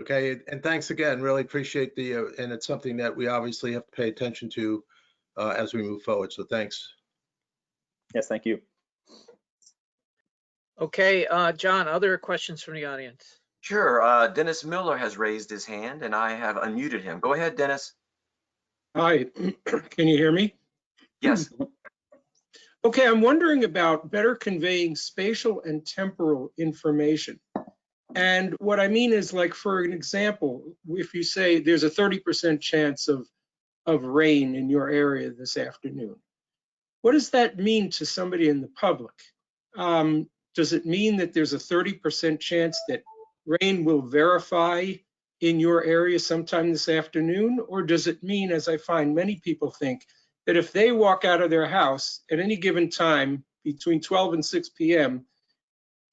Okay, and thanks again. Really appreciate and it's something that we obviously have to pay attention to as we move forward. So thanks. Yes, thank you. Okay, John, other questions from the audience? Sure. Dennis Miller has raised his hand and I have unmuted him. Go ahead, Dennis. Hi, can you hear me? Yes. Okay, I'm wondering about better conveying spatial and temporal information. And what I mean is, like, for an example, if you say there's a 30% chance of rain in your area this afternoon, what does that mean to somebody in the public? Does it mean that there's a 30% chance that rain will verify in your area sometime this afternoon? Or does it mean, as I find many people think, that if they walk out of their house at any given time between 12 and 6 p.m.,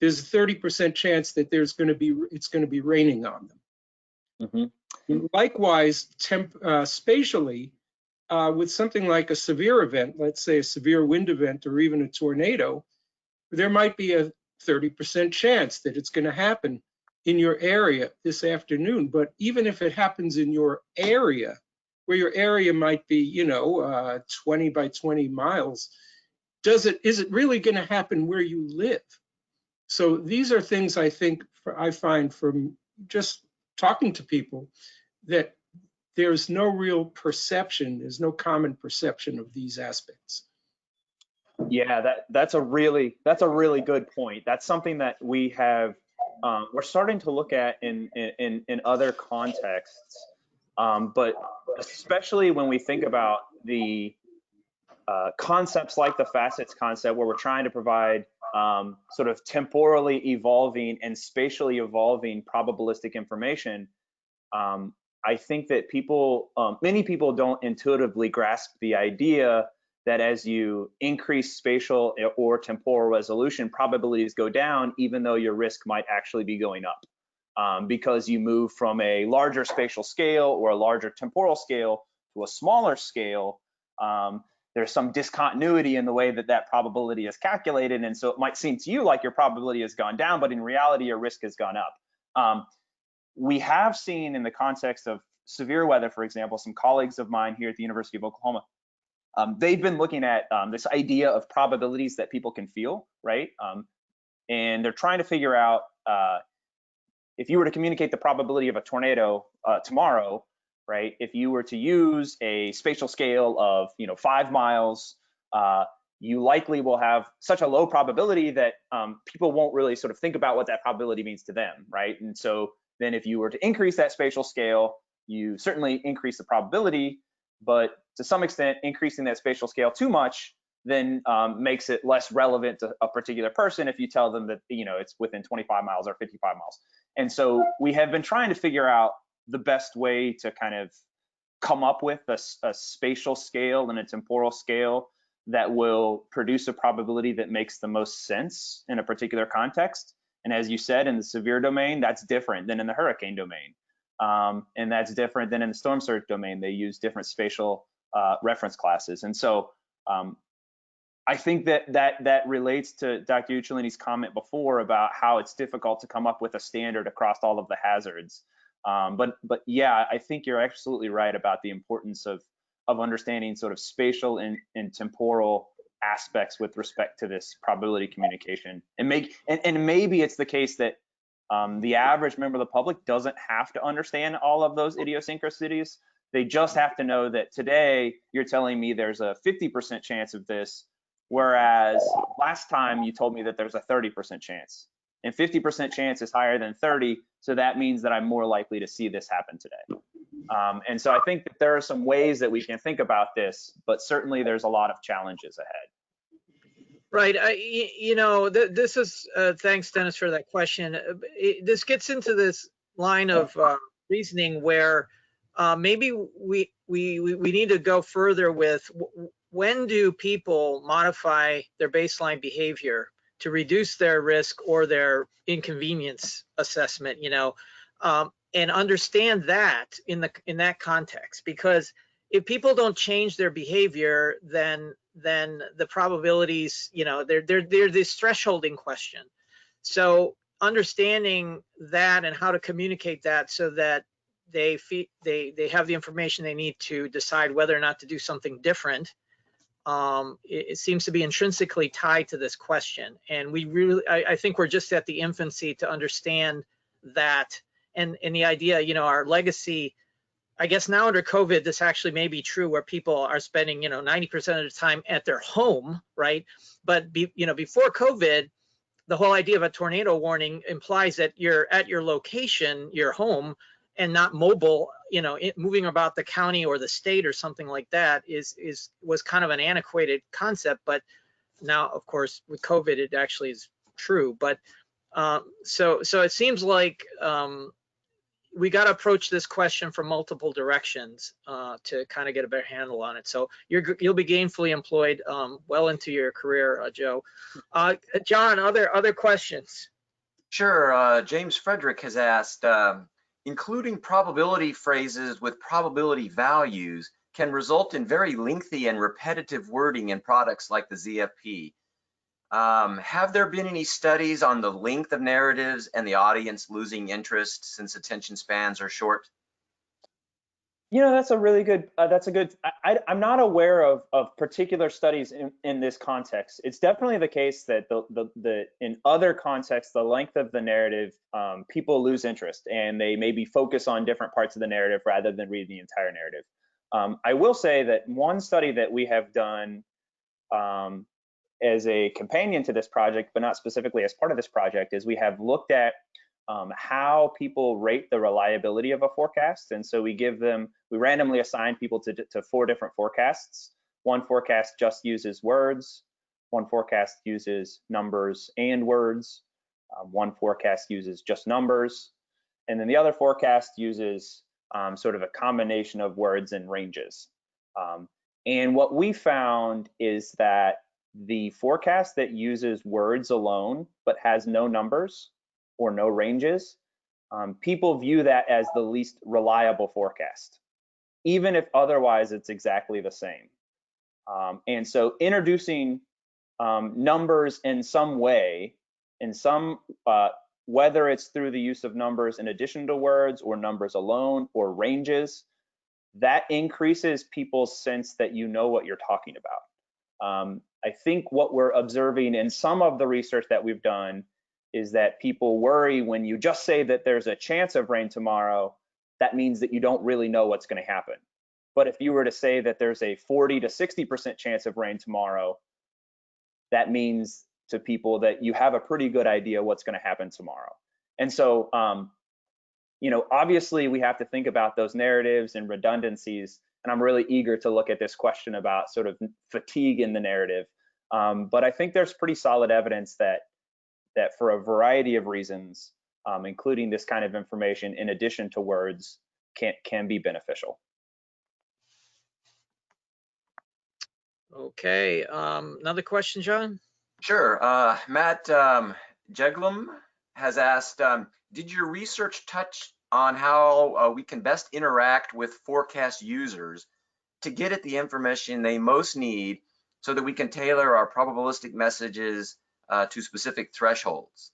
there's a 30% chance that it's going to be raining on them? Mm-hmm. Likewise, spatially, with something like a severe event, let's say a severe wind event or even a tornado, there might be a 30% chance that it's going to happen in your area this afternoon. But even if it happens in your area, where your area might be, 20 by 20 miles, is it really going to happen where you live? So these are things I think I find from just talking to people that there's no real perception, there's no common perception of these aspects. Yeah, that's a really good point. That's something that we have we're starting to look at in other contexts, but especially when we think about the concepts like the facets concept, where we're trying to provide sort of temporally evolving and spatially evolving probabilistic information. I think that many people don't intuitively grasp the idea that as you increase spatial or temporal resolution, probabilities go down, even though your risk might actually be going up, because you move from a larger spatial scale or a larger temporal scale to a smaller scale. There's some discontinuity in the way that probability is calculated, and so it might seem to you like your probability has gone down, but in reality, your risk has gone up. We have seen in the context of severe weather, for example, some colleagues of mine here at the University of Oklahoma, they've been looking at this idea of probabilities that people can feel, right? And they're trying to figure out if you were to communicate the probability of a tornado tomorrow, right? If you were to use a spatial scale of 5 miles, you likely will have such a low probability that people won't really sort of think about what that probability means to them, right? And so then if you were to increase that spatial scale, you certainly increase the probability, but to some extent, increasing that spatial scale too much then makes it less relevant to a particular person if you tell them that it's within 25 miles or 55 miles. And so we have been trying to figure out the best way to kind of come up with a spatial scale and a temporal scale that will produce a probability that makes the most sense in a particular context. And as you said, in the severe domain, that's different than in the hurricane domain. And that's different than in the storm surge domain. They use different spatial reference classes. And so I think that relates to Dr. Uccellini's comment before about how it's difficult to come up with a standard across all of the hazards. But yeah, I think you're absolutely right about the importance of understanding sort of spatial and temporal aspects with respect to this probability communication. And maybe it's the case that the average member of the public doesn't have to understand all of those idiosyncrasies. They just have to know that today you're telling me there's a 50% chance of this, whereas last time you told me that there's a 30% chance. And 50% chance is higher than 30, so that means that I'm more likely to see this happen today. And so I think that there are some ways that we can think about this, but certainly there's a lot of challenges ahead. Right. This is, thanks, Dennis, for that question. This gets into this line of reasoning where maybe we need to go further with when do people modify their baseline behavior to reduce their risk or their inconvenience assessment, and understand that in that context. Because if people don't change their behavior, then the probabilities, they're this thresholding question. So understanding that and how to communicate that so that they have the information they need to decide whether or not to do something different, it seems to be intrinsically tied to this question. And we really, I think we're just at the infancy to understand that. And the idea, you know, our legacy, I guess now under COVID, this actually may be true where people are spending, you know, 90% of the time at their home, right? But, you know, before COVID, the whole idea of a tornado warning implies that you're at your location, your home, and not mobile, you know, moving about the county or the state or something like that was kind of an antiquated concept. But now, of course, with COVID, it actually is true. But so it seems like we got to approach this question from multiple directions to kind of get a better handle on it. So you'll be gainfully employed well into your career, Joe. John, other questions? Sure. James Frederick has asked, including probability phrases with probability values can result in very lengthy and repetitive wording in products like the ZFP. Have there been any studies on the length of narratives and the audience losing interest since attention spans are short? You know, that's a really good, I'm not aware of particular studies in this context. It's definitely the case that in other contexts, the length of the narrative, people lose interest and they maybe focus on different parts of the narrative rather than read the entire narrative. I will say that one study that we have done as a companion to this project, but not specifically as part of this project, is we have looked at how people rate the reliability of a forecast. And so we randomly assign people to 4 different forecasts. One forecast just uses words, one forecast uses numbers and words, one forecast uses just numbers, and then the other forecast uses sort of a combination of words and ranges. And what we found is that the forecast that uses words alone but has no numbers or no ranges, people view that as the least reliable forecast, even if otherwise it's exactly the same. And so introducing numbers in some way, whether it's through the use of numbers in addition to words or numbers alone or ranges, that increases people's sense that you know what you're talking about. I think what we're observing in some of the research that we've done is that people worry when you just say that there's a chance of rain tomorrow, that means that you don't really know what's going to happen. But if you were to say that there's a 40 to 60% chance of rain tomorrow, that means to people that you have a pretty good idea what's going to happen tomorrow. And so, you know, obviously we have to think about those narratives and redundancies. And I'm really eager to look at this question about sort of fatigue in the narrative. But I think there's pretty solid evidence that for a variety of reasons, including this kind of information in addition to words, can be beneficial. Okay, another question, John? Sure. Matt Jeglum has asked, did your research touch on how we can best interact with forecast users to get at the information they most need so that we can tailor our probabilistic messages to specific thresholds?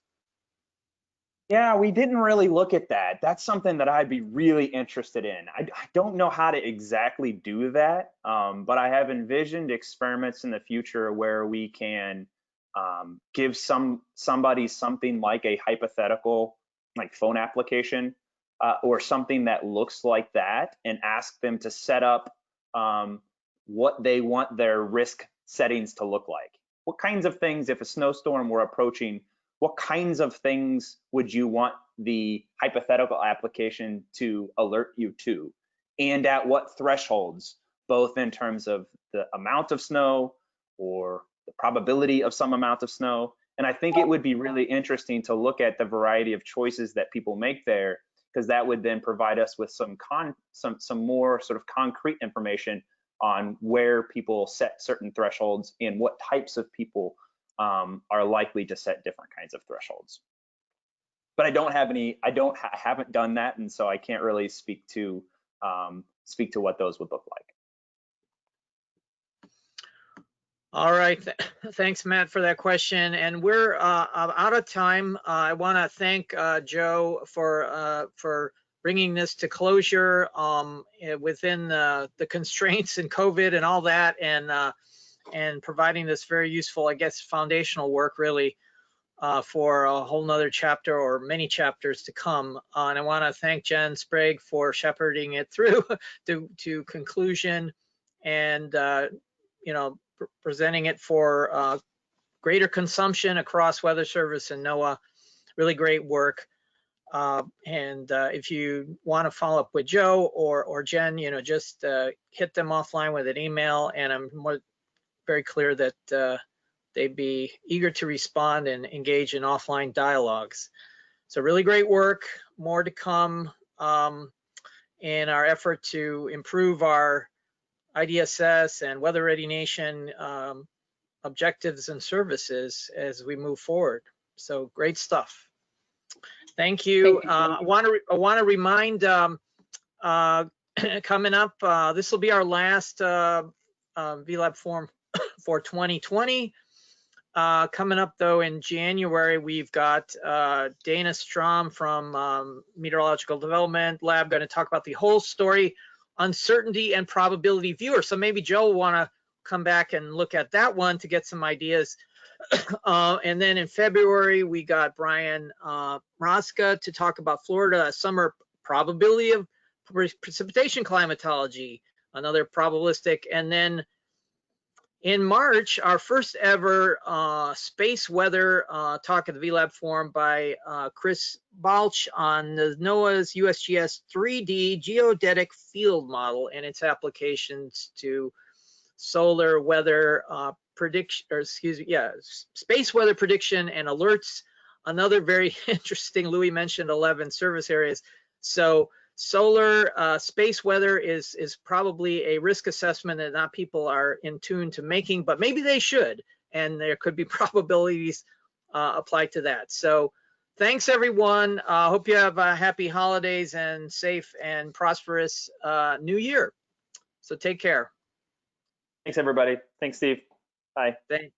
Yeah, we didn't really look at that. That's something that I'd be really interested in. I don't know how to exactly do that, but I have envisioned experiments in the future where we can give somebody something like a hypothetical, like phone application, or something that looks like that, and ask them to set up what they want their risk settings to look like. What kinds of things, if a snowstorm were approaching, what kinds of things would you want the hypothetical application to alert you to? And at what thresholds, both in terms of the amount of snow or the probability of some amount of snow. And I think it would be really interesting to look at the variety of choices that people make there, because that would then provide us with some more sort of concrete information on where people set certain thresholds and what types of people are likely to set different kinds of thresholds. But I haven't done that, and so I can't really speak to what those would look like. All right, thanks, Matt, for that question. And we're out of time. I want to thank Joe for bringing this to closure within the constraints and COVID and all that, and providing this very useful, I guess, foundational work really for a whole nother chapter or many chapters to come. And I want to thank Jen Sprague for shepherding it through to conclusion, and presenting it for greater consumption across Weather Service and NOAA. Really great work. And if you want to follow up with Joe or Jen, just hit them offline with an email, and I'm very clear that they'd be eager to respond and engage in offline dialogues. So really great work, more to come in our effort to improve our IDSS and Weather Ready Nation objectives and services as we move forward. So great stuff. Thank you. I want to remind coming up, this will be our last VLab forum for 2020. Coming up though in January, we've got Dana Strom from Meteorological Development Lab going to talk about the whole story, uncertainty and probability viewer. So maybe Joe will want to come back and look at that one to get some ideas. And then in February, we got Brian Mrazka to talk about Florida summer probability of precipitation climatology, another probabilistic. And then in March, our first ever space weather talk at the VLab forum by Chris Balch on the NOAA's USGS 3D geodetic field model and its applications to solar weather prediction, or space weather prediction and alerts. Another very interesting, Louis mentioned 11 service areas. So solar space weather is probably a risk assessment that not people are in tune to making, but maybe they should, and there could be probabilities applied to that. So thanks everyone. Hope you have happy holidays and safe and prosperous new year. So take care. Thanks everybody. Thanks, Steve. Bye. Thanks.